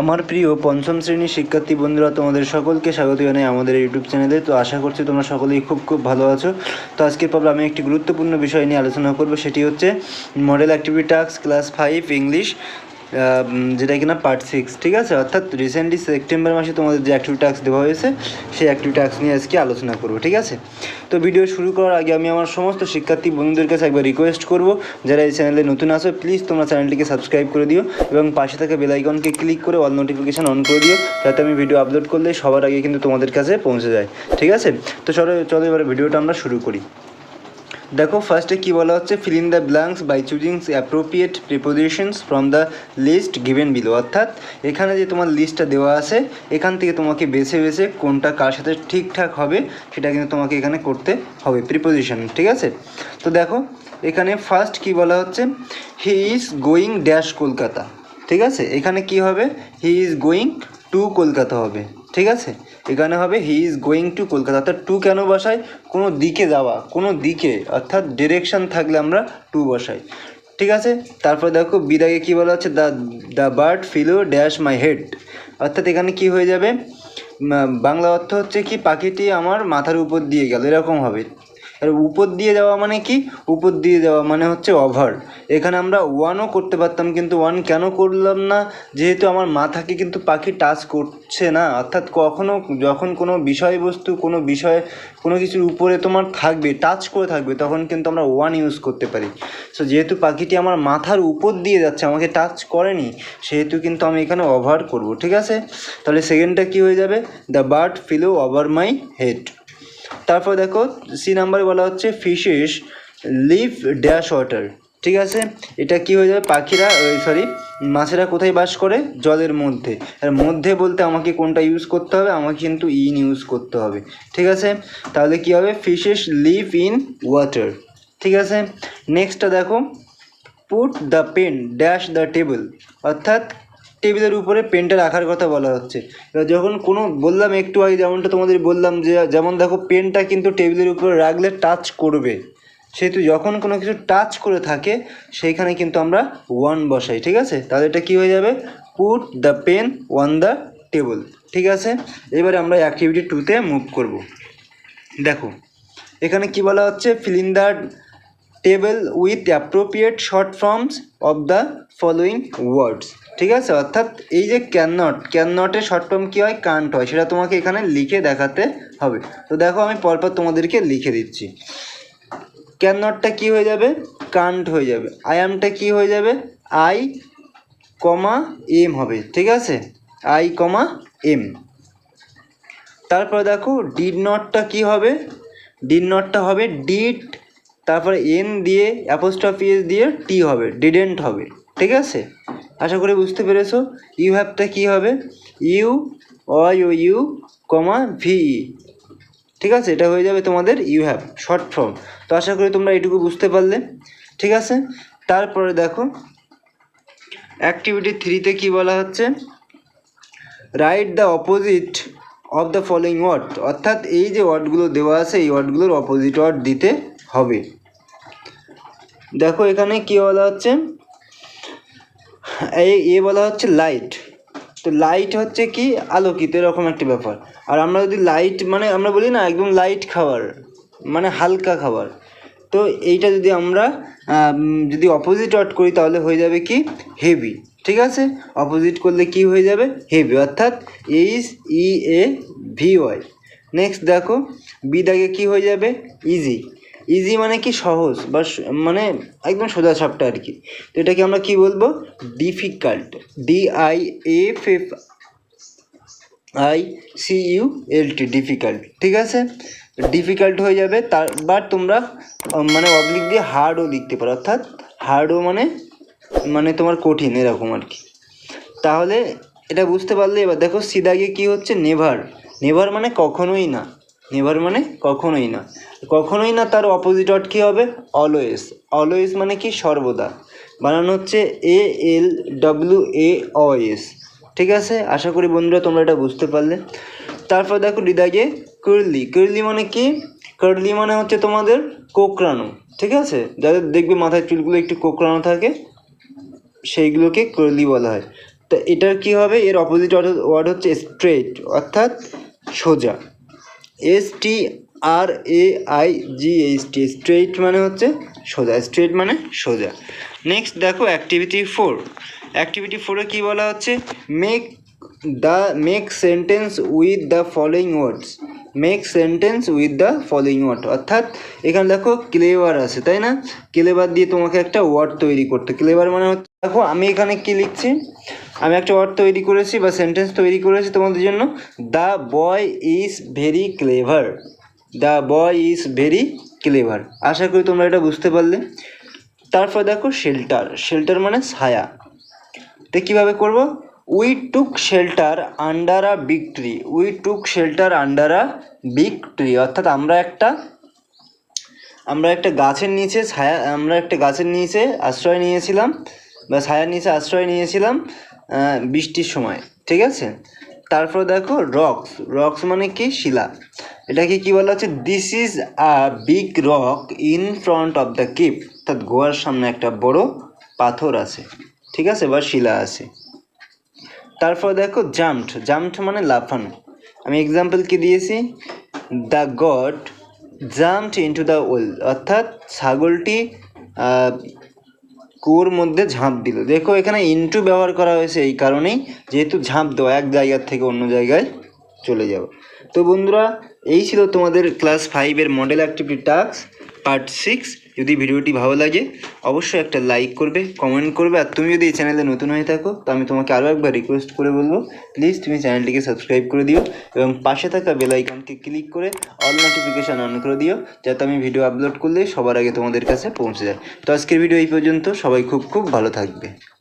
আমার প্রিয় পঞ্চম শ্রেণীর শিক্ষার্থী বন্ধুরা, তোমাদের সকলকে স্বাগত জানাই আমাদের ইউটিউব চ্যানেলে। তো আশা করছি তোমরা সকলেই খুব ভালো আছো। তো আজকের পর্বে আমি একটি গুরুত্বপূর্ণ বিষয় নিয়ে আলোচনা করব, সেটি হচ্ছে model activity task class 5 English, যেটা কিনা পার্ট 6। ঠিক আছে, অর্থাৎ রিসেন্টলি সেপ্টেম্বর মাসে তোমাদের যে অ্যাক্টিভিটি টাস্ক দেওয়া হয়েছে সেই অ্যাক্টিভিটি টাস্ক নিয়ে আজকে আলোচনা করব। ঠিক আছে, তো ভিডিও শুরু করার আগে আমি আমার সমস্ত শিক্ষার্থী বন্ধুদের কাছে একবার রিকোয়েস্ট করব, যারা এই চ্যানেলে নতুন আসো প্লিজ তোমরা চ্যানেলটিকে সাবস্ক্রাইব করে দিও এবং পাশে থাকা বেল আইকনকে ক্লিক করে অল নোটিফিকেশান অন করে দিও, যাতে আমি ভিডিও আপলোড করলে সবার আগে কিন্তু তোমাদের কাছে পৌঁছে যায়। ঠিক আছে, তো চলো এবারে ভিডিওটা আমরা শুরু করি। দেখো, ফার্স্টে কী বলা হচ্ছে, fill in the blanks by choosing appropriate prepositions from the list given below. অর্থাৎ এখানে যে তোমার লিস্টটা দেওয়া আছে, এখান থেকে তোমাকে বেছে কোনটা কার সাথে ঠিকঠাক হবে সেটা কিন্তু তোমাকে এখানে করতে হবে, প্রিপোজিশন। ঠিক আছে, তো দেখো এখানে ফার্স্ট কী বলা হচ্ছে, he is going dash Kolkata. ঠিক আছে, এখানে কি হবে, he is going to Kolkata হবে। ঠিক আছে, এখানে হবে he is going to Kolkata. অর্থাৎ টু কেন বসাই, কোনো দিকে যাওয়া, কোনো দিকে, অর্থাৎ ডিরেকশান থাকলে আমরা টু বসাই। ঠিক আছে, তারপর দেখো বিদায়ে কী বলা হচ্ছে, the bird fellow dash my head. অর্থাৎ এখানে কি হয়ে যাবে, বাংলা অর্থ হচ্ছে কি, পাখিটি আমার মাথার উপর দিয়ে গেল, এরকম হবে। আর উপর দিয়ে যাওয়া মানে কি, উপর দিয়ে যাওয়া মানে হচ্ছে ওভার। এখানে আমরা ওয়ানও করতে পারতাম, কিন্তু ওয়ান কেন করলাম না, যেহেতু আমার মাথাকে কিন্তু পাখি টাচ করছে না। অর্থাৎ কখনও যখন কোনো বিষয়বস্তু, কোনো বিষয়, কোনো কিছুর উপরে তোমার থাকবে, টাচ করে থাকবে, তখন কিন্তু আমরা ওয়ান ইউজ করতে পারি। সো যেহেতু পাখিটি আমার মাথার উপর দিয়ে যাচ্ছে, আমাকে টাচ করেনি, সেহেতু কিন্তু আমি এখানে ওভার করব। ঠিক আছে, তাহলে সেকেন্ডটা কী হয়ে যাবে, the bird fellow over my head. তারপর দেখো সি নাম্বারে বলা হচ্ছে, ফিশেস লিভ ড্যাশ ওয়াটার। ঠিক আছে, এটা কি হয়ে যাবে, পাখিরা মাছেরা কোথায় বাস করে, জলের মধ্যে। আর মধ্যে বলতে আমাকে কোনটা ইউজ করতে হবে, আমাকে কিন্তু ইন ইউজ করতে হবে। ঠিক আছে, তাহলে কি হবে, ফিশেস লিভ ইন ওয়াটার। ঠিক আছে, নেক্সটটা দেখো, put the pen dash the table. অর্থাৎ টেবিলের উপরে পেনটা রাখার কথা বলা হচ্ছে। এবার যখন কোনো বললাম একটু আগে, যেমনটা তোমাদের বললাম যে, যেমন দেখো পেনটা কিন্তু টেবিলের উপরে রাখলে টাচ করবে, সেহেতু যখন কোনো কিছু টাচ করে থাকে সেইখানে কিন্তু আমরা ওয়ান বসাই। ঠিক আছে, তাহলে এটা কী হয়ে যাবে, put the pen on the table. ঠিক আছে, এবারে আমরা অ্যাক্টিভিটি 2-তে মুভ করব। দেখো এখানে কি বলা হচ্ছে, fill in the table with appropriate short forms of the following ওয়ার্ডস। ঠিক আছে, অর্থাৎ এই যে ক্যান নটের শর্ট ফর্ম কী হয়, কান্ট হয়, সেটা তোমাকে এখানে লিখে দেখাতে হবে। তো দেখো আমি পরপর তোমাদেরকে লিখে দিচ্ছি। ক্যান নটটা কী হয়ে যাবে, কান্ট হয়ে যাবে। আই অ্যামটা কী হয়ে যাবে, আই কমা এম হবে। ঠিক আছে, আই কমা এম। তারপরে দেখো ডিড নটটা কী হবে, ডিড নটটা হবে ডিড, তারপরে এন দিয়ে অ্যাপোস্ট্রফি এস দিয়ে টি হবে, ডিডেন্ট হবে। ঠিক আছে, আশা করি বুঝতে পেরেছো। ইউ হ্যাভটা কী হবে, ইউ ইউ কমা ভিই। ঠিক আছে, এটা হয়ে যাবে তোমাদের ইউ হ্যাভ শর্ট ফর্ম। তো আশা করি তোমরা এইটুকু বুঝতে পারলে। ঠিক আছে, তারপরে দেখো অ্যাক্টিভিটি 3-তে কী বলা হচ্ছে, write the opposite of the following word. অর্থাৎ এই যে ওয়ার্ডগুলো দেওয়া আছে, এই ওয়ার্ডগুলোর অপোজিট ওয়ার্ড দিতে হবে। দেখো এখানে কী বলা হচ্ছে, বলা হচ্ছে লাইট। তো লাইট হচ্ছে কি, আলোকিত, এরকম একটা ব্যাপার। আর আমরা যদি লাইট মানে আমরা বলি না, একদম লাইট খাবার মানে হালকা খাবার। তো এইটা যদি আমরা যদি অপোজিট ওয়ার্ড করি, তাহলে হয়ে যাবে কি, হেভি। ঠিক আছে, অপোজিট করলে কি হয়ে যাবে, হেভি, অর্থাৎ EAVY। নেক্সট দেখো বিদাগে কি হয়ে যাবে, ইজি। ইজি মানে কি, সহজ বা মানে একদম সোজা সাপটা আর কি। তো এটাকে আমরা কি বলবো, ডিফিকাল্ট, DIFFICULT, ডিফিকাল্ট। ঠিক আছে, ডিফিকাল্ট হয়ে যাবে। তারপর তোমরা মানে অবলিক দিয়ে হার্ডও লিখতে পারো, অর্থাৎ হার্ডও মানে তোমার কঠিন, এরকম আর কি। তাহলে এটা বুঝতে পারলে। এবার দেখো সিদাগে কি হচ্ছে, নেভার। নেভার মানে কখনোই না, নেভার মানে কখনোই না, কখনোই না। তার অপোজিট ওয়ার্ড কী হবে, অলওয়েজ। অলওয়েজ মানে কি, সর্বদা। বানানো হচ্ছে ALWAOS। ঠিক আছে, আশা করি বন্ধুরা তোমরা এটা বুঝতে পারলে। তারপর দেখো ডিদাগে কার্লি। কার্লি মানে কি, কার্লি মানে হচ্ছে তোমাদের কোঁকড়ানো। ঠিক আছে, যাদের দেখবে মাথায় চুলগুলো একটু কোঁকড়ানো থাকে, সেইগুলোকে কার্লি বলা হয়। তো এটার কি হবে, এর অপোজিট ওয়ার্ড হচ্ছে স্ট্রেট অর্থাৎ সোজা। STRAIGHT, স্ট্রেট মানে হচ্ছে সোজা, স্ট্রেট মানে সোজা। নেক্সট দেখো অ্যাক্টিভিটি 4। অ্যাক্টিভিটি 4-এ কী বলা হচ্ছে, make sentence with the following words. Make sentence with the following word, অর্থাৎ এখানে দেখো ক্লেভার আছে তাই না, ক্লেভার দিয়ে তোমাকে একটা ওয়ার্ড তৈরি করতে। ক্লেভার মানে হচ্ছে, দেখো আমি এখানে কি লিখছি, আমি একটা ওয়ার্ড তৈরি করেছি বা সেন্টেন্স তৈরি করেছি তোমাদের জন্য, the boy is very clever. The boy is very clever. আশা করি তোমরা এটা বুঝতে পারলে। তারপর দেখো শেল্টার। শেল্টার মানে ছায়া। তো কীভাবে করবো, we took shelter under a big tree. We took shelter under a big tree, অর্থাৎ আমরা একটা গাছের নিচে আশ্রয় নিয়েছিলাম বা ছায়ার নিচে আশ্রয় নিয়েছিলাম বৃষ্টির সময়, ঠিক আছে। তারপর দেখো রক্স। রক্স মানে কি, শিলা। এটাকে কি বলা হচ্ছে, this is a big rock in front of the cave, অর্থাৎ গোয়ার সামনে একটা বড় পাথর আছে, ঠিক আছে, বা শিলা আছে। তারপর দেখো জাম্পড। জাম্পড মানে লাফানো। আমি এক্সাম্পল কি দিয়েছি, the god jumped into the well, অর্থাৎ ছাগলটি কুয়োর মধ্যে ঝাঁপ দিল। দেখো এখানে ইনটু ব্যবহার করা হয়েছে এই কারণেই, যেহেতু ঝাঁপ দেওয়া, এক জায়গার থেকে অন্য জায়গায় চলে যাওয়া। তো বন্ধুরা, এই ছিল তোমাদের ক্লাস 5-এর মডেল অ্যাক্টিভিটি টাস্ক পার্ট 6। যদি ভিডিওটি ভালো লাগে অবশ্যই একটা লাইক করবে, কমেন্ট করবে। আর তুমি যদি এই চ্যানেলে নতুন হয়ে থাকো তো আমি তোমাকে আরও একবার রিকোয়েস্ট করে বলবো, প্লিজ তুমি চ্যানেলটিকে সাবস্ক্রাইব করে দিও এবং পাশে থাকা বেল আইকনকে ক্লিক করে অল নোটিফিকেশান অন করে দিও, যাতে আমি ভিডিও আপলোড করলে সবার আগে তোমাদের কাছে পৌঁছে যায়। তো আজকের ভিডিও এই পর্যন্ত। সবাই খুব খুব ভালো থাকবে।